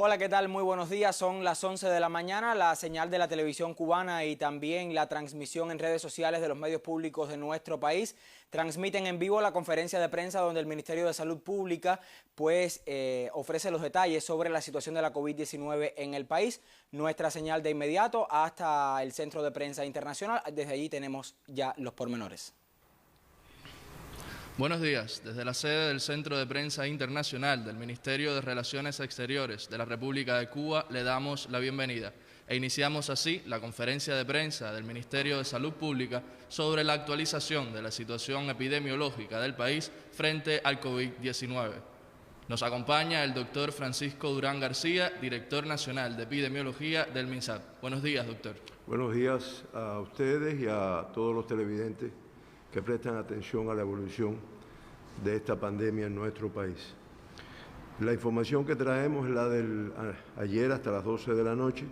Hola, ¿qué tal? Muy buenos días. Son las 11 de la mañana. La señal de la televisión cubana y también la transmisión en redes sociales de los medios públicos de nuestro país transmiten en vivo la conferencia de prensa donde el Ministerio de Salud Pública ofrece los detalles sobre la situación de la COVID-19 en el país. Nuestra señal de inmediato hasta el Centro de Prensa Internacional. Desde allí tenemos ya los pormenores. Buenos días. Desde la sede del Centro de Prensa Internacional del Ministerio de Relaciones Exteriores de la República de Cuba le damos la bienvenida e iniciamos así la conferencia de prensa del Ministerio de Salud Pública sobre la actualización de la situación epidemiológica del país frente al COVID-19. Nos acompaña el doctor Francisco Durán García, director nacional de epidemiología del MINSAL. Buenos días, doctor. Buenos días a ustedes y a todos los televidentes que prestan atención a la evolución de esta pandemia en nuestro país. La información que traemos es la del ayer hasta las 12 de la noche.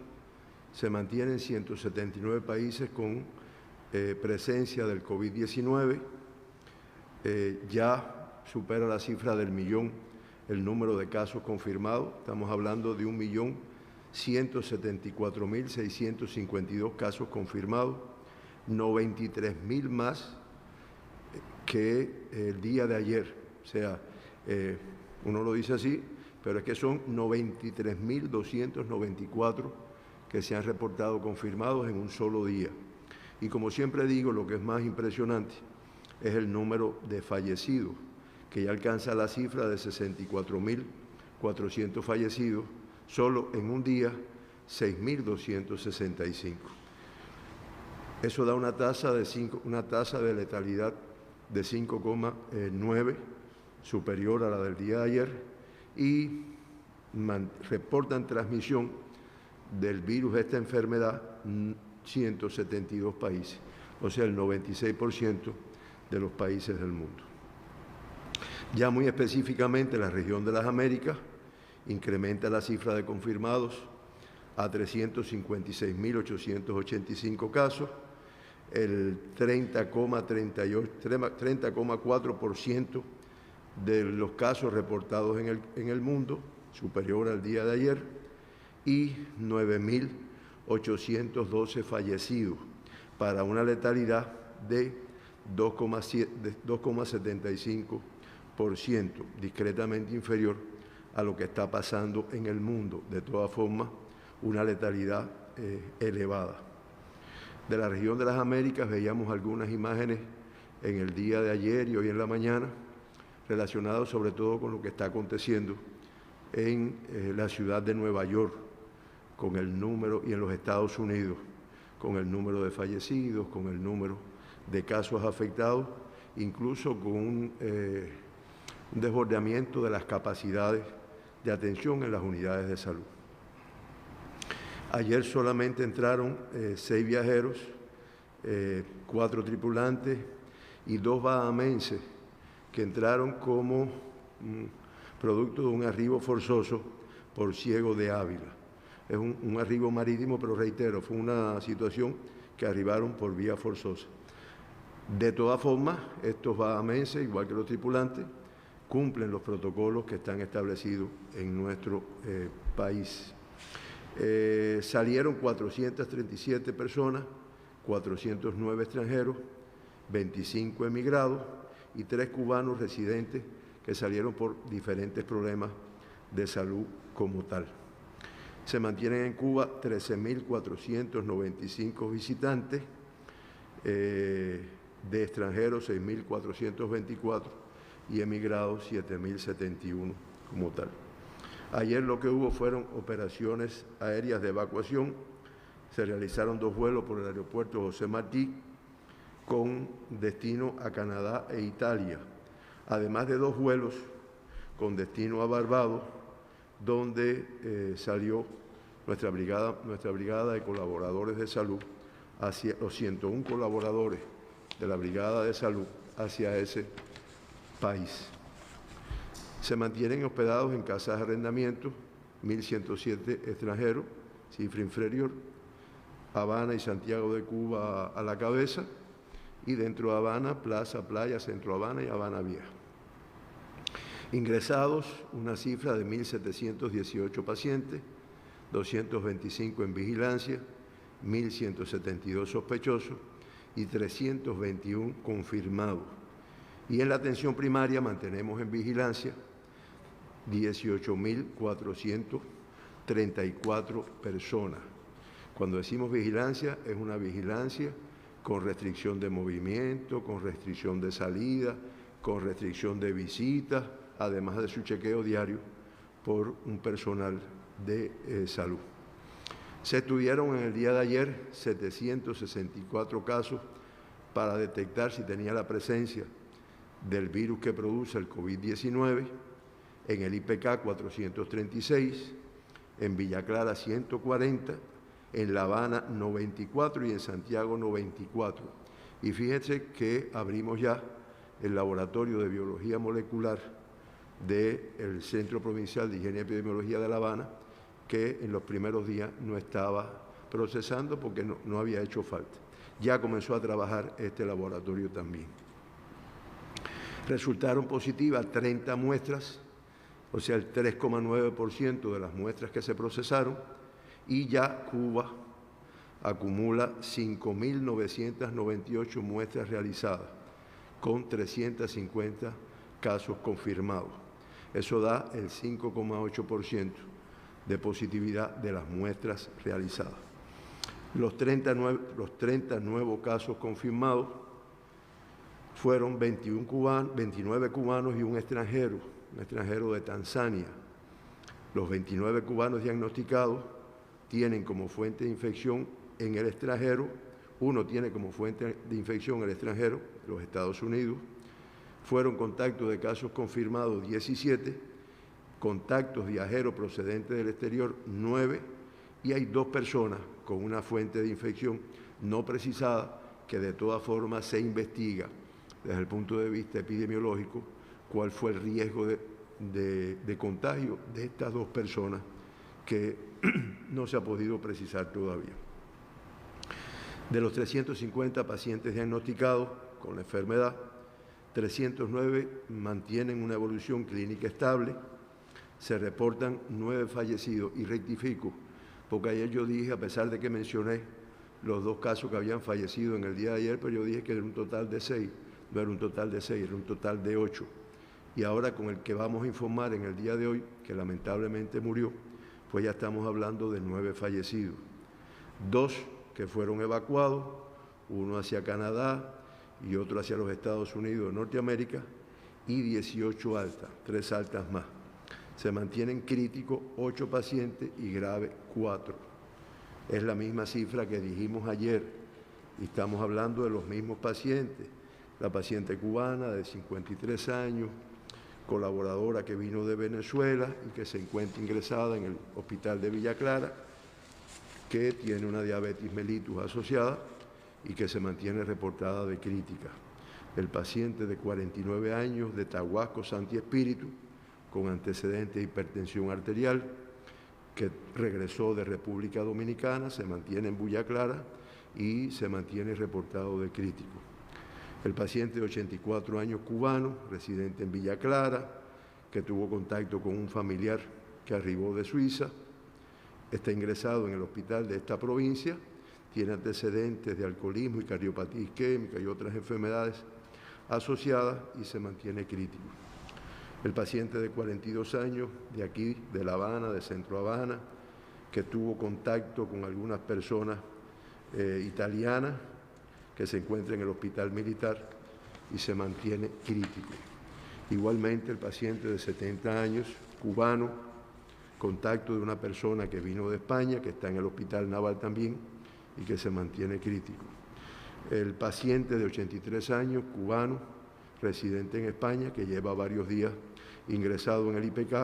Se mantienen 179 países con presencia del COVID-19. Ya supera la cifra del millón el número de casos confirmados. Estamos hablando de 1.174.652 casos confirmados, 93.000 más que el día de ayer. O sea, uno lo dice así, pero es que son 93.294 que se han reportado confirmados en un solo día. Y como siempre digo, lo que es más impresionante es el número de fallecidos, que ya alcanza la cifra de 64.400 fallecidos, solo en un día 6.265. Eso da una tasa de letalidad de 5,9, superior a la del día de ayer, y reportan transmisión del virus de esta enfermedad 172 países, o sea, el 96% de los países del mundo. Ya muy específicamente, la región de las Américas incrementa la cifra de confirmados a 356.885 casos, el 30,4% de los casos reportados en el mundo, superior al día de ayer, y 9.812 fallecidos, para una letalidad de 2,75%, discretamente inferior a lo que está pasando en el mundo. De todas formas, una letalidad elevada. De la región de las Américas veíamos algunas imágenes en el día de ayer y hoy en la mañana, relacionadas sobre todo con lo que está aconteciendo en la ciudad de Nueva York, con el número, y en los Estados Unidos, con el número de fallecidos, con el número de casos afectados, incluso con un desbordamiento de las capacidades de atención en las unidades de salud. Ayer solamente entraron 6 viajeros, 4 tripulantes y 2 bahamenses que entraron como producto de un arribo forzoso por Ciego de Ávila. Es un arribo marítimo, pero reitero, fue una situación que arribaron por vía forzosa. De todas formas, estos bahamenses, igual que los tripulantes, cumplen los protocolos que están establecidos en nuestro país. Salieron 437 personas, 409 extranjeros, 25 emigrados y 3 cubanos residentes que salieron por diferentes problemas de salud como tal. Se mantienen en Cuba 13.495 visitantes, de extranjeros 6.424 y emigrados 7.071 como tal. Ayer lo que hubo fueron operaciones aéreas de evacuación. Se realizaron 2 vuelos por el aeropuerto José Martí con destino a Canadá e Italia, además de 2 vuelos con destino a Barbados, donde salió nuestra brigada de colaboradores de salud hacia los 101 colaboradores de la brigada de salud hacia ese país. Se mantienen hospedados en casas de arrendamiento 1.107 extranjeros, cifra inferior, Habana y Santiago de Cuba a la cabeza, y dentro de Habana, Plaza, Playa, Centro Habana y Habana Vieja. Ingresados, una cifra de 1.718 pacientes, 225 en vigilancia, 1.172 sospechosos y 321 confirmados. Y en la atención primaria mantenemos en vigilancia 18.434 personas. Cuando decimos vigilancia, es una vigilancia con restricción de movimiento, con restricción de salida, con restricción de visitas, además de su chequeo diario por un personal de salud. Se estudiaron en el día de ayer 764 casos para detectar si tenía la presencia del virus que produce el COVID-19, en el IPK 436, en Villa Clara 140, en La Habana 94 y en Santiago 94. Y fíjense que abrimos ya el laboratorio de biología molecular del Centro Provincial de Higiene y Epidemiología de La Habana, que en los primeros días no estaba procesando porque no había hecho falta. Ya comenzó a trabajar este laboratorio también. Resultaron positivas 30 muestras, o sea, el 3,9% de las muestras que se procesaron, y ya Cuba acumula 5.998 muestras realizadas, con 350 casos confirmados. Eso da el 5,8% de positividad de las muestras realizadas. Los 30 nuevos casos confirmados fueron 29 cubanos y un extranjero de Tanzania. Los 29 cubanos diagnosticados tienen como fuente de infección en el extranjero, uno tiene como fuente de infección el extranjero, los Estados Unidos. Fueron contactos de casos confirmados 17, contactos viajeros procedentes del exterior 9, y hay 2 personas con una fuente de infección no precisada que de todas formas se investiga desde el punto de vista epidemiológico cuál fue el riesgo de contagio de estas 2 personas que no se ha podido precisar todavía. De los 350 pacientes diagnosticados con la enfermedad, 309 mantienen una evolución clínica estable, se reportan 9 fallecidos, y rectifico, porque ayer yo dije, a pesar de que mencioné los 2 casos que habían fallecido en el día de ayer, pero yo dije que era un total de 6, no era un total de 6, era un total de 8. Y ahora con el que vamos a informar en el día de hoy, que lamentablemente murió, pues ya estamos hablando de 9 fallecidos. 2 que fueron evacuados, uno hacia Canadá y otro hacia los Estados Unidos de Norteamérica, y 18 altas, 3 altas más. Se mantienen críticos 8 pacientes y graves 4. Es la misma cifra que dijimos ayer, y estamos hablando de los mismos pacientes. La paciente cubana de 53 años, colaboradora que vino de Venezuela y que se encuentra ingresada en el hospital de Villa Clara, que tiene una diabetes mellitus asociada y que se mantiene reportada de crítica. El paciente de 49 años de Tahuasco, Santi Espíritu, con antecedentes de hipertensión arterial, que regresó de República Dominicana, se mantiene en Villa Clara y se mantiene reportado de crítico. El paciente de 84 años cubano, residente en Villa Clara, que tuvo contacto con un familiar que arribó de Suiza, está ingresado en el hospital de esta provincia, tiene antecedentes de alcoholismo y cardiopatía isquémica y otras enfermedades asociadas y se mantiene crítico. El paciente de 42 años de aquí, de La Habana, de Centro Habana, que tuvo contacto con algunas personas italianas que se encuentra en el hospital militar y se mantiene crítico. Igualmente el paciente de 70 años, cubano, contacto de una persona que vino de España, que está en el hospital naval también y que se mantiene crítico. El paciente de 83 años, cubano, residente en España, que lleva varios días ingresado en el IPK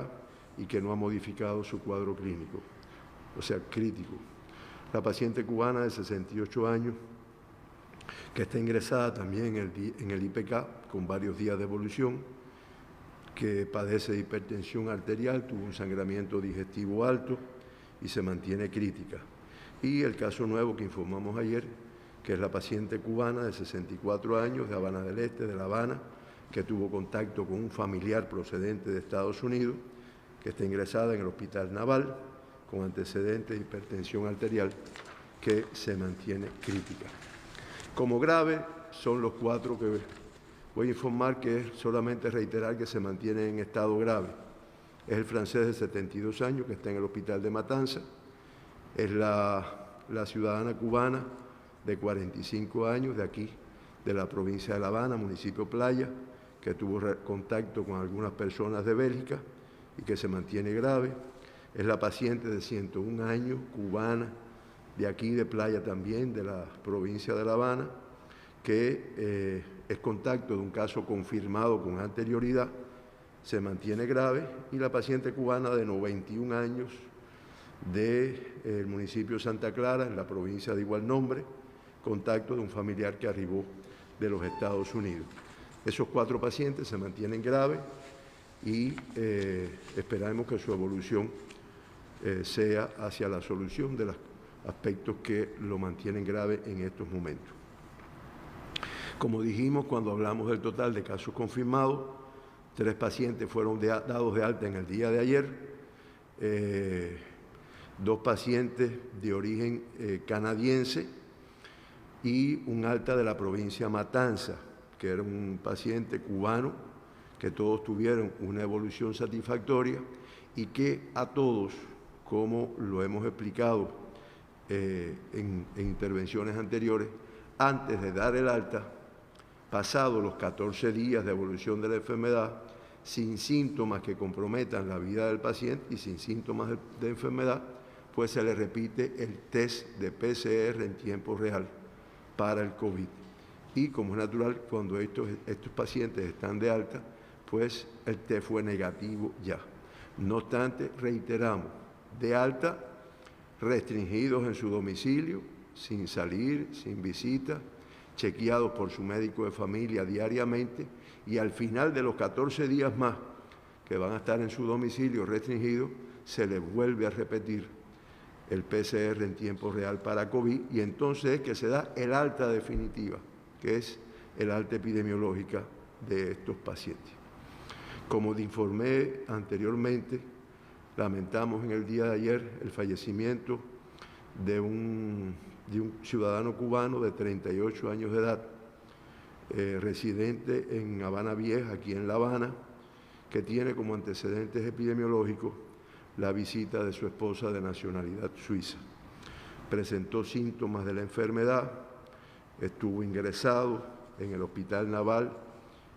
y que no ha modificado su cuadro clínico, o sea, crítico. La paciente cubana de 68 años, que está ingresada también en el IPK con varios días de evolución, que padece de hipertensión arterial, tuvo un sangramiento digestivo alto y se mantiene crítica. Y el caso nuevo que informamos ayer, que es la paciente cubana de 64 años de Habana del Este, de La Habana, que tuvo contacto con un familiar procedente de Estados Unidos, que está ingresada en el Hospital Naval con antecedentes de hipertensión arterial que se mantiene crítica. Como grave son los 4 que voy a informar, que es solamente reiterar que se mantiene en estado grave. Es el francés de 72 años que está en el hospital de Matanza, es la ciudadana cubana de 45 años de aquí, de la provincia de La Habana, municipio Playa, que tuvo contacto con algunas personas de Bélgica y que se mantiene grave. Es la paciente de 101 años, cubana, de aquí de Playa también, de la provincia de La Habana, que es contacto de un caso confirmado con anterioridad, se mantiene grave, y la paciente cubana de 91 años del municipio de Santa Clara, en la provincia de igual nombre, contacto de un familiar que arribó de los Estados Unidos. Esos 4 pacientes se mantienen graves y esperamos que su evolución sea hacia la solución de los aspectos que lo mantienen grave en estos momentos. Como dijimos cuando hablamos del total de casos confirmados, 3 pacientes fueron dados de alta en el día de ayer, 2 pacientes de origen canadiense y un alta de la provincia Matanza, que era un paciente cubano, que todos tuvieron una evolución satisfactoria y que a todos, como lo hemos explicado en intervenciones anteriores, antes de dar el alta, pasados los 14 días de evolución de la enfermedad, sin síntomas que comprometan la vida del paciente y sin síntomas de enfermedad, pues se le repite el test de PCR en tiempo real para el COVID. Y como es natural, cuando estos pacientes están de alta, pues el test fue negativo ya. No obstante, reiteramos, de alta, restringidos en su domicilio, sin salir, sin visita, chequeados por su médico de familia diariamente, y al final de los 14 días más que van a estar en su domicilio restringido, se les vuelve a repetir el PCR en tiempo real para COVID, y entonces es que se da el alta definitiva, que es el alta epidemiológica de estos pacientes. Como te informé anteriormente, lamentamos en el día de ayer el fallecimiento de un ciudadano cubano de 38 años de edad, residente en Habana Vieja, aquí en La Habana, que tiene como antecedentes epidemiológicos la visita de su esposa de nacionalidad suiza. Presentó síntomas de la enfermedad, estuvo ingresado en el Hospital Naval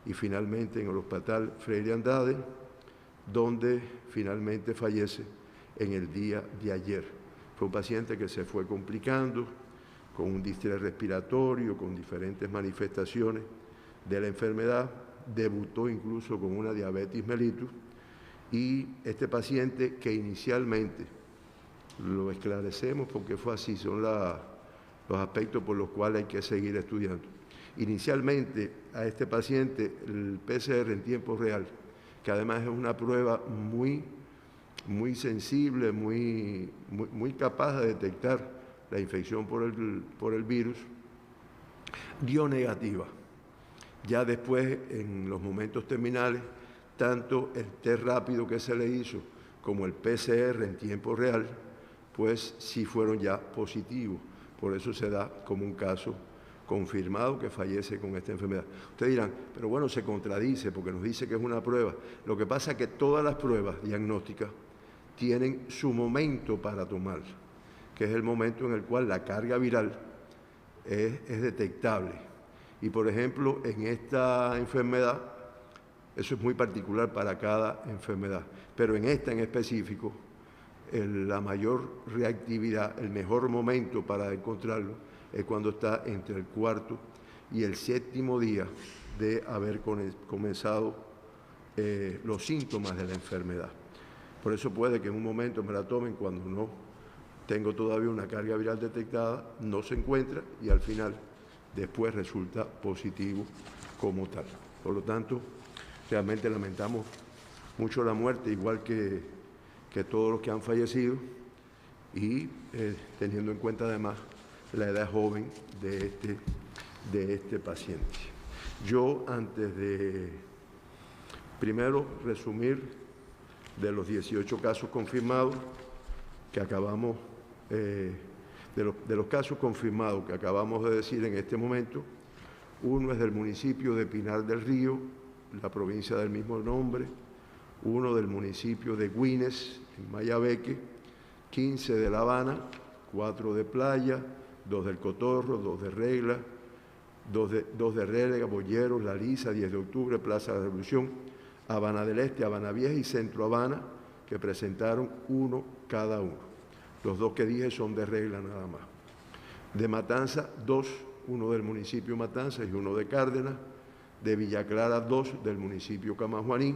y finalmente en el Hospital Freire Andrade, donde finalmente fallece en el día de ayer. Fue un paciente que se fue complicando, con un distrés respiratorio, con diferentes manifestaciones de la enfermedad, debutó incluso con una diabetes mellitus, y este paciente, que inicialmente, lo esclarecemos porque fue así, son los aspectos por los cuales hay que seguir estudiando. Inicialmente a este paciente el PCR en tiempo real, que además es una prueba muy sensible, muy capaz de detectar la infección por el virus, dio negativa. Ya después, en los momentos terminales, tanto el test rápido que se le hizo como el PCR en tiempo real, pues sí fueron ya positivos. Por eso se da como un caso confirmado que fallece con esta enfermedad. Ustedes dirán, pero bueno, se contradice porque nos dice que es una prueba. Lo que pasa es que todas las pruebas diagnósticas tienen su momento para tomar, que es el momento en el cual la carga viral es detectable. Y por ejemplo, en esta enfermedad, eso es muy particular para cada enfermedad, pero en esta en específico, la mayor reactividad, el mejor momento para encontrarlo es cuando está entre el 4º y el 7º día de haber comenzado los síntomas de la enfermedad. Por eso puede que en un momento me la tomen cuando no tengo todavía una carga viral detectada, no se encuentra y al final después resulta positivo como tal. Por lo tanto, realmente lamentamos mucho la muerte, igual que todos los que han fallecido, y teniendo en cuenta además la edad joven de este paciente. Yo, antes de Primero, resumir de los 18 casos confirmados que acabamos, de los casos confirmados que acabamos de decir en este momento. Uno es del municipio de Pinar del Río, la provincia del mismo nombre, uno del municipio de Güines, en Mayabeque, 15 de La Habana, 4 de Playa, 2 del Cotorro, 2 de Regla, 2 de Rélega, Boyeros, La Lisa, 10 de octubre, Plaza de la Revolución, Habana del Este, Habana Vieja y Centro Habana, que presentaron uno cada uno. Los 2 que dije son de Regla nada más. De Matanza, 2, uno del municipio Matanza y uno de Cárdenas. De Villa Clara, 2 del municipio Camajuaní.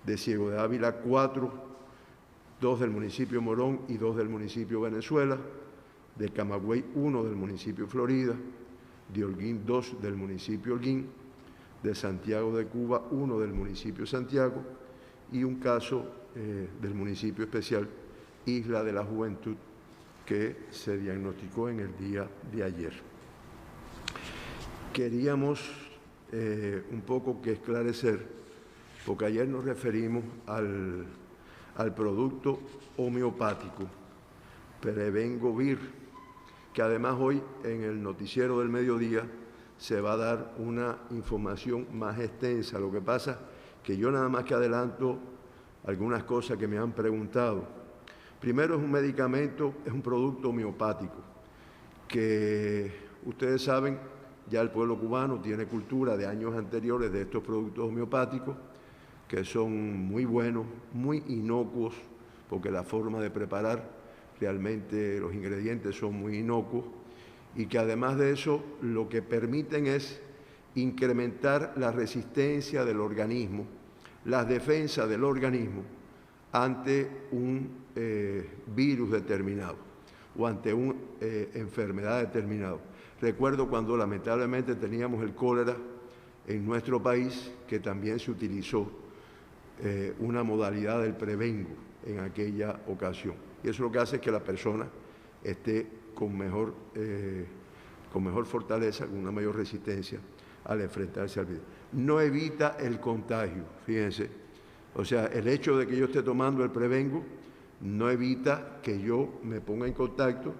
De Ciego de Ávila, 4, 2 del municipio Morón y 2 del municipio Venezuela. De Camagüey, 1 del municipio Florida. De Holguín, 2 del municipio Holguín. De Santiago de Cuba, 1 del municipio Santiago. Y un caso del municipio especial Isla de la Juventud, que se diagnosticó en el día de ayer. Queríamos un poco que esclarecer, porque ayer nos referimos al producto homeopático Prevengovir, que además hoy en el noticiero del mediodía se va a dar una información más extensa. Lo que pasa que yo nada más que adelanto algunas cosas que me han preguntado. Primero, es un medicamento, es un producto homeopático que ustedes saben, ya el pueblo cubano tiene cultura de años anteriores de estos productos homeopáticos que son muy buenos, muy inocuos, porque la forma de preparar, realmente los ingredientes son muy inocuos, y que además de eso lo que permiten es incrementar la resistencia del organismo, las defensas del organismo ante un virus determinado o ante una enfermedad determinada. Recuerdo cuando lamentablemente teníamos el cólera en nuestro país, que también se utilizó una modalidad del prevengo en aquella ocasión. Y eso lo que hace es que la persona esté con mejor fortaleza, con una mayor resistencia al enfrentarse al virus. No evita el contagio, fíjense. O sea, el hecho de que yo esté tomando el prevengo no evita que yo me ponga en contacto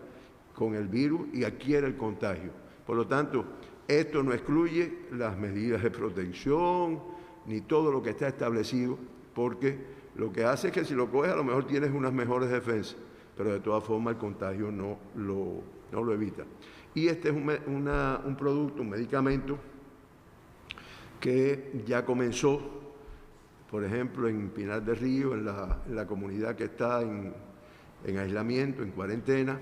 con el virus y adquiera el contagio. Por lo tanto, esto no excluye las medidas de protección ni todo lo que está establecido, porque lo que hace es que si lo coges a lo mejor tienes unas mejores defensas, pero de todas formas el contagio no lo evita. Y este es un producto, un medicamento que ya comenzó, por ejemplo, en Pinar del Río, en la comunidad que está en aislamiento, en cuarentena.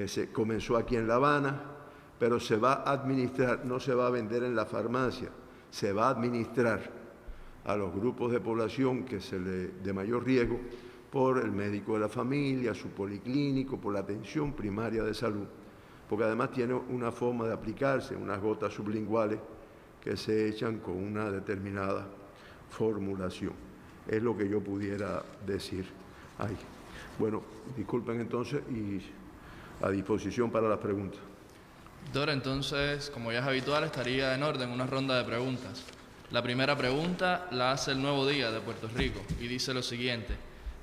Se comenzó aquí en La Habana, pero se va a administrar, no se va a vender en la farmacia, se va a administrar a los grupos de población de mayor riesgo por el médico de la familia, su policlínico, por la atención primaria de salud, porque además tiene una forma de aplicarse, unas gotas sublinguales que se echan con una determinada formulación. Es lo que yo pudiera decir ahí. Bueno, disculpen entonces y a disposición para las preguntas. Doctor, entonces, como ya es habitual, estaría en orden una ronda de preguntas. La primera pregunta la hace El Nuevo Día de Puerto Rico y dice lo siguiente.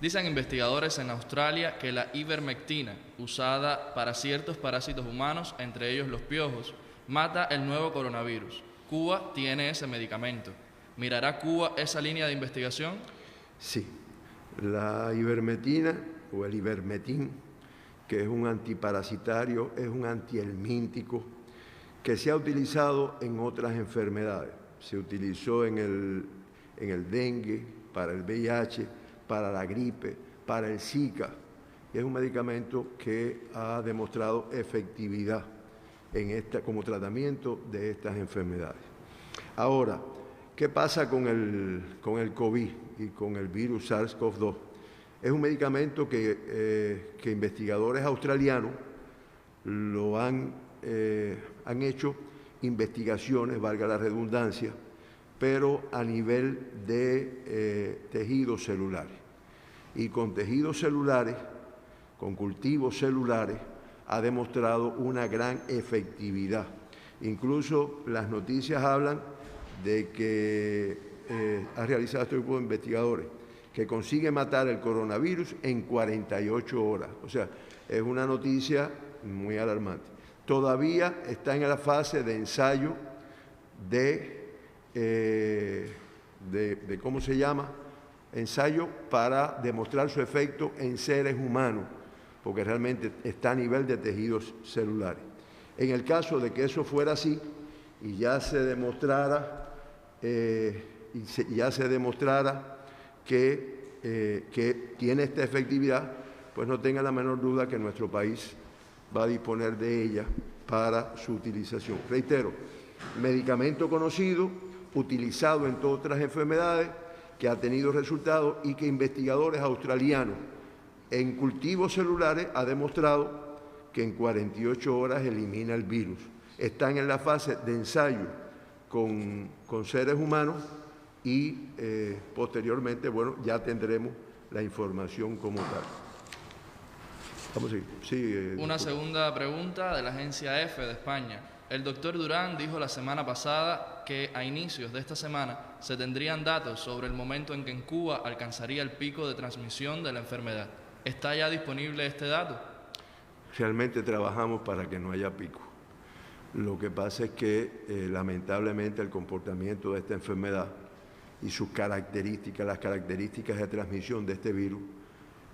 Dicen investigadores en Australia que la ivermectina, usada para ciertos parásitos humanos, entre ellos los piojos, mata el nuevo coronavirus. Cuba tiene ese medicamento. ¿Mirará Cuba esa línea de investigación? Sí. La ivermectina o el ivermectin, que es un antiparasitario, es un antihelmíntico que se ha utilizado en otras enfermedades. Se utilizó en el dengue, para el VIH, para la gripe, para el Zika. Es un medicamento que ha demostrado efectividad como tratamiento de estas enfermedades. Ahora, ¿qué pasa con el COVID y con el virus SARS-CoV-2? Es un medicamento que investigadores australianos han hecho investigaciones, valga la redundancia, pero a nivel de tejidos celulares. Y con tejidos celulares, con cultivos celulares, ha demostrado una gran efectividad. Incluso las noticias hablan de que ha realizado este grupo de investigadores, que consigue matar el coronavirus en 48 horas. O sea, es una noticia muy alarmante. Todavía está en la fase de ensayo ¿cómo se llama? Ensayo para demostrar su efecto en seres humanos, porque realmente está a nivel de tejidos celulares. En el caso de que eso fuera así y ya se demostrara, que tiene esta efectividad, pues no tenga la menor duda que nuestro país va a disponer de ella para su utilización. Reitero, medicamento conocido, utilizado en todas otras enfermedades, que ha tenido resultados y que investigadores australianos en cultivos celulares ha demostrado que en 48 horas elimina el virus. Están en la fase de ensayo con seres humanos y posteriormente, bueno, ya tendremos la información como tal. Vamos a seguir. Sí, una segunda pregunta de la agencia EFE de España. El doctor Durán dijo la semana pasada que a inicios de esta semana se tendrían datos sobre el momento en que en Cuba alcanzaría el pico de transmisión de la enfermedad. ¿Está ya disponible este dato? Realmente trabajamos para que no haya pico. Lo que pasa es que lamentablemente el comportamiento de esta enfermedad y sus características, las características de transmisión de este virus,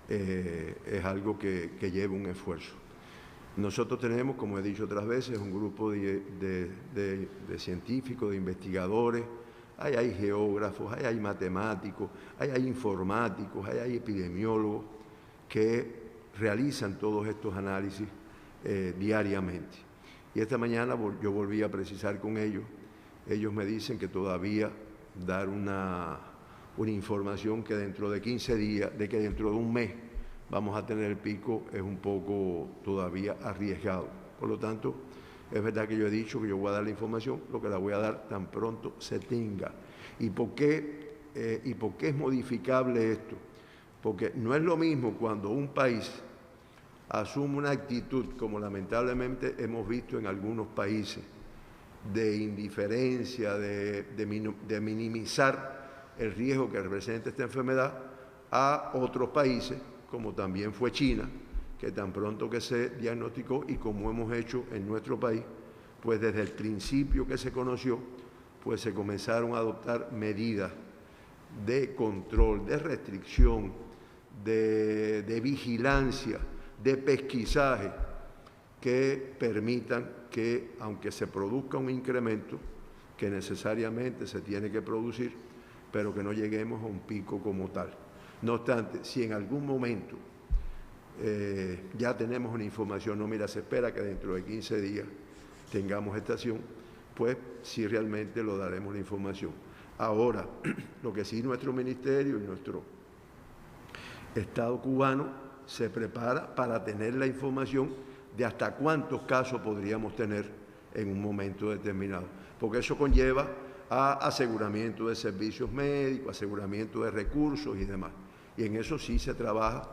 es algo que lleva un esfuerzo. Nosotros tenemos, como he dicho otras veces, un grupo de científicos, de investigadores, hay geógrafos, hay matemáticos, hay informáticos, hay epidemiólogos que realizan todos estos análisis diariamente. Y esta mañana yo volví a precisar con ellos. Ellos me dicen que todavía dar una información que dentro de 15 días, de que dentro de un mes vamos a tener el pico, es un poco todavía arriesgado. Por lo tanto, es verdad que yo he dicho que yo voy a dar la información, lo que la voy a dar tan pronto se tenga. ¿Y por qué es modificable esto? Porque no es lo mismo cuando un país asume una actitud, como lamentablemente hemos visto en algunos países, de indiferencia, de minimizar el riesgo que representa esta enfermedad, a otros países, como también fue China, que tan pronto que se diagnosticó y como hemos hecho en nuestro país, pues desde el principio que se conoció, pues se comenzaron a adoptar medidas de control, de restricción, de vigilancia, de pesquisaje, que permitan que, aunque se produzca un incremento, que necesariamente se tiene que producir, pero que no lleguemos a un pico como tal. No obstante, si en algún momento ya tenemos una información, no, mira, se espera que dentro de 15 días tengamos estación, pues sí realmente lo daremos la información. Ahora, lo que sí nuestro ministerio y nuestro Estado cubano se prepara para tener la información de hasta cuántos casos podríamos tener en un momento determinado, porque eso conlleva a aseguramiento de servicios médicos, aseguramiento de recursos y demás. Y en eso sí se trabaja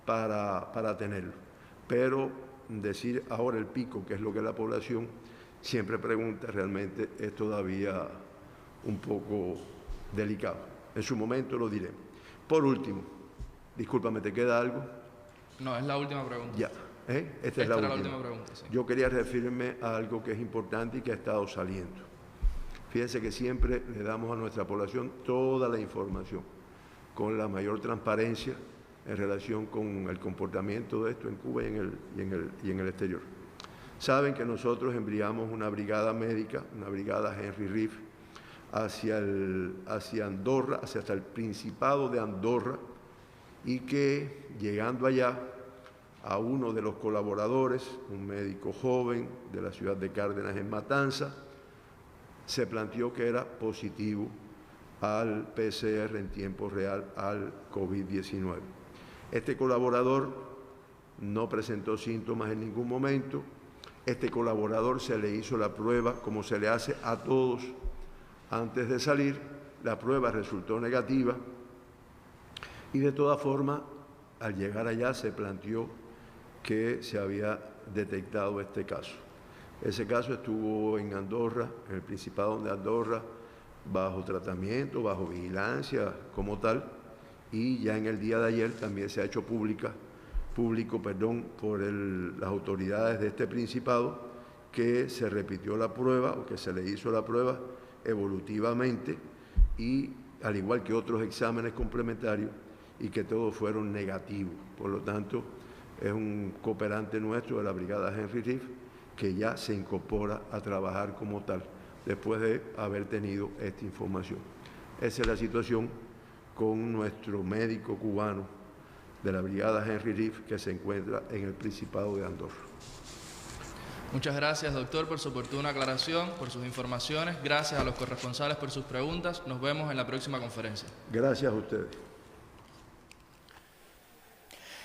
para tenerlo. Pero decir ahora el pico, que es lo que la población siempre pregunta, realmente es todavía un poco delicado. En su momento lo diré. Por último, discúlpame, ¿te queda algo? No, es la última pregunta. Ya. Esta es la última pregunta. Sí. Yo quería referirme a algo que es importante y que ha estado saliendo. Fíjense que siempre le damos a nuestra población toda la información con la mayor transparencia en relación con el comportamiento de esto en Cuba y en el exterior. Saben que nosotros enviamos una brigada médica, una brigada Henry Reeve, hacia Andorra, hacia hasta el Principado de Andorra, y que llegando allá a uno de los colaboradores, un médico joven de la ciudad de Cárdenas en Matanza, se planteó que era positivo al PCR en tiempo real al COVID-19. Este colaborador no presentó síntomas en ningún momento. Este colaborador se le hizo la prueba como se le hace a todos antes de salir. La prueba resultó negativa y de todas formas, al llegar allá se planteó que se había detectado este caso. Ese caso estuvo en Andorra, en el Principado de Andorra, bajo tratamiento, bajo vigilancia como tal, y ya en el día de ayer también se ha hecho público por las autoridades de este Principado que se repitió la prueba o que se le hizo la prueba evolutivamente y al igual que otros exámenes complementarios y que todos fueron negativos. Por lo tanto, es un cooperante nuestro de la Brigada Henry Reef que ya se incorpora a trabajar como tal después de haber tenido esta información. Esa es la situación con nuestro médico cubano de la Brigada Henry Reef que se encuentra en el Principado de Andorra. Muchas gracias, doctor, por su oportuna aclaración, por sus informaciones. Gracias a los corresponsales por sus preguntas. Nos vemos en la próxima conferencia. Gracias a ustedes.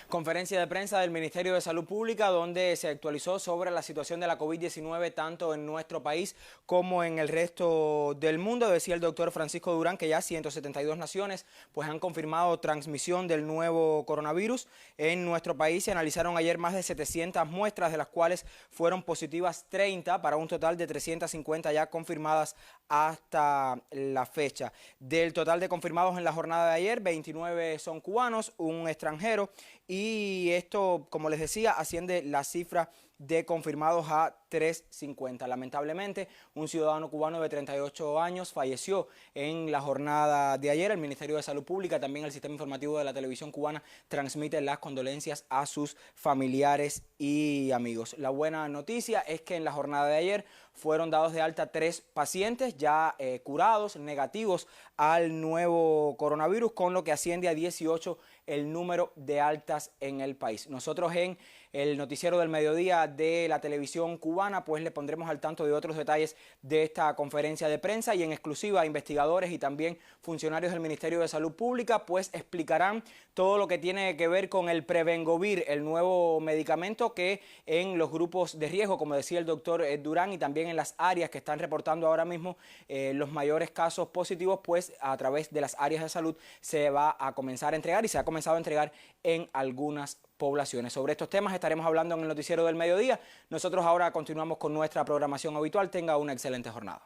Conferencia de prensa del Ministerio de Salud Pública donde se actualizó sobre la situación de la COVID-19 tanto en nuestro país como en el resto del mundo. Decía el doctor Francisco Durán que ya 172 naciones pues han confirmado transmisión del nuevo coronavirus. En nuestro país se analizaron ayer más de 700 muestras, de las cuales fueron positivas 30 para un total de 350 ya confirmadas hasta la fecha. Del total de confirmados en la jornada de ayer, 29 son cubanos, un extranjero, y esto, como les decía, asciende la cifra de confirmados a 350. Lamentablemente, un ciudadano cubano de 38 años falleció en la jornada de ayer. El Ministerio de Salud Pública, también el sistema informativo de la televisión cubana, transmite las condolencias a sus familiares y amigos. La buena noticia es que en la jornada de ayer fueron dados de alta 3 pacientes ya curados, negativos al nuevo coronavirus, con lo que asciende a 18 el número de altas en el país. Nosotros en el noticiero del mediodía de la televisión cubana pues le pondremos al tanto de otros detalles de esta conferencia de prensa, y en exclusiva investigadores y también funcionarios del Ministerio de Salud Pública pues explicarán todo lo que tiene que ver con el Prevengovir, el nuevo medicamento que en los grupos de riesgo, como decía el doctor Durán, y también en las áreas que están reportando ahora mismo los mayores casos positivos, pues a través de las áreas de salud se va a comenzar a entregar y se ha comenzado a entregar en algunas poblaciones. Sobre estos temas estaremos hablando en el noticiero del mediodía. Nosotros ahora continuamos con nuestra programación habitual. Tenga una excelente jornada.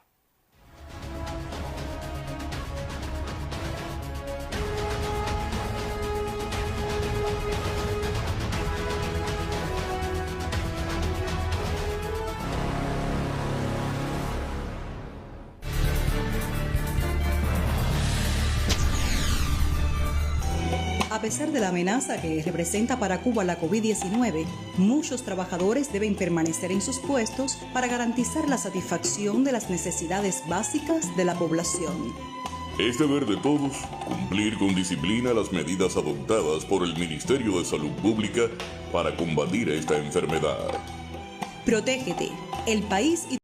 A pesar de la amenaza que representa para Cuba la COVID-19, muchos trabajadores deben permanecer en sus puestos para garantizar la satisfacción de las necesidades básicas de la población. Es deber de todos cumplir con disciplina las medidas adoptadas por el Ministerio de Salud Pública para combatir esta enfermedad. Protégete, el país y